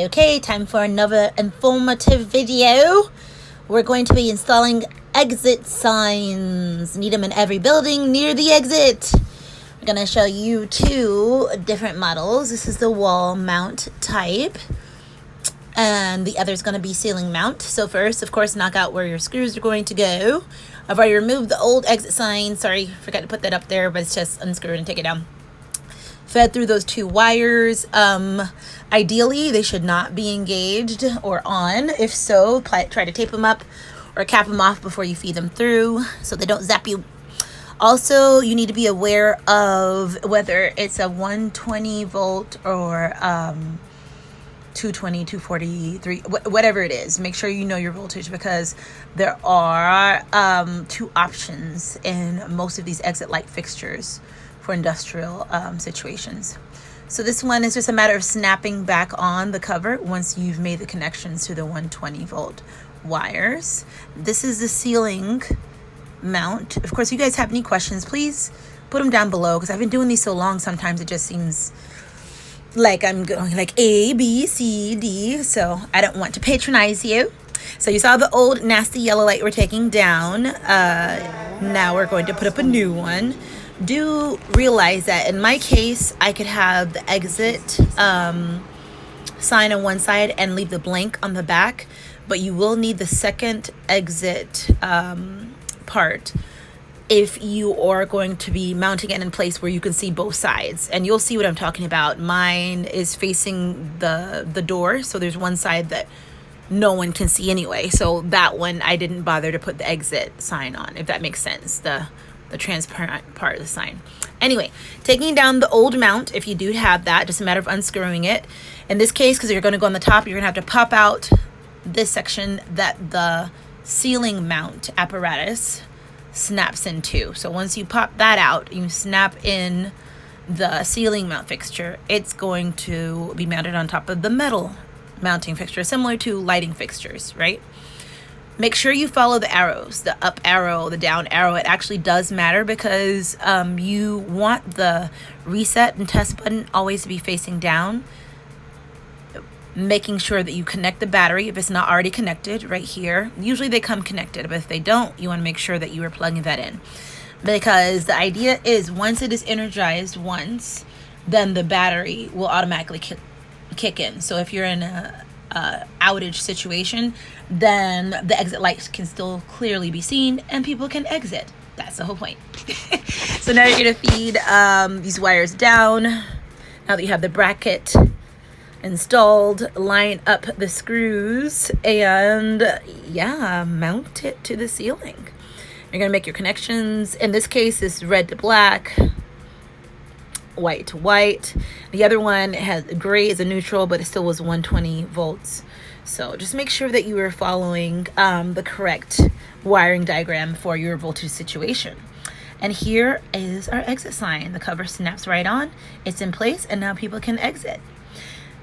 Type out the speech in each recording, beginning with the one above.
Okay, time for another informative video. We're going to be installing exit signs. Need them in every building near the exit. We're going to show you two different models. This is the wall mount type, and the other is going to be ceiling mount. So first, of course, knock out where your screws are going to go. I've already removed the old exit sign. Sorry, forgot to put that up there, but it's just unscrew it and take it down. Fed through those two wires. Ideally, they should not be engaged or on. If so, try to tape them up or cap them off before you feed them through so they don't zap you. Also, you need to be aware of whether it's a 120 volt or 220, 243, whatever it is. Make sure you know your voltage, because there are two options in most of these exit light fixtures for industrial situations. So this one is just a matter of snapping back on the cover once you've made the connections to the 120 volt wires. This is the ceiling mount. Of course, if you guys have any questions, please put them down below, because I've been doing these so long, sometimes it just seems like I'm going like A, B, C, D. So I don't want to patronize you. So you saw the old nasty yellow light we're taking down. Now we're going to put up a new one. Do realize that in my case, I could have the exit sign on one side and leave the blank on the back, but you will need the second exit part if you are going to be mounting it in place where you can see both sides. And you'll see what I'm talking about. Mine is facing the door, so there's one side that no one can see anyway. So that one I didn't bother to put the exit sign on, if that makes sense. The transparent part of the sign. Anyway, taking down the old mount, if you do have that, just a matter of unscrewing it. In this case, because you're going to go on the top, you're going to have to pop out this section that the ceiling mount apparatus snaps into. So once you pop that out, you snap in the ceiling mount fixture. It's going to be mounted on top of the metal mounting fixture, similar to lighting fixtures, right? Make sure you follow the arrows, the up arrow, the down arrow. It actually does matter, because you want the reset and test button always to be facing down. Making sure that you connect the battery if it's not already connected right here. Usually they come connected, but if they don't, you want to make sure that you are plugging that in. Because the idea is once it is energized once, then the battery will automatically kick in. So if you're in a outage situation, then the exit lights can still clearly be seen and people can exit. That's the whole point. So now you're going to feed these wires down. Now that you have the bracket installed, line up the screws and mount it to the ceiling. You're going to make your connections. In this case, it's red to black, white to white. The other one has gray is a neutral, but it still was 120 volts. So just make sure that you are following the correct wiring diagram for your voltage situation. And here is our exit sign. The cover snaps right on. It's in place, and now people can exit.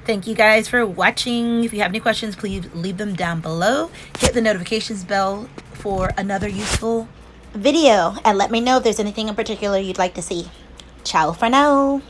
Thank you guys for watching. If you have any questions, please leave them down below. Hit the notifications bell for another useful video, and let me know if there's anything in particular you'd like to see. Ciao for now.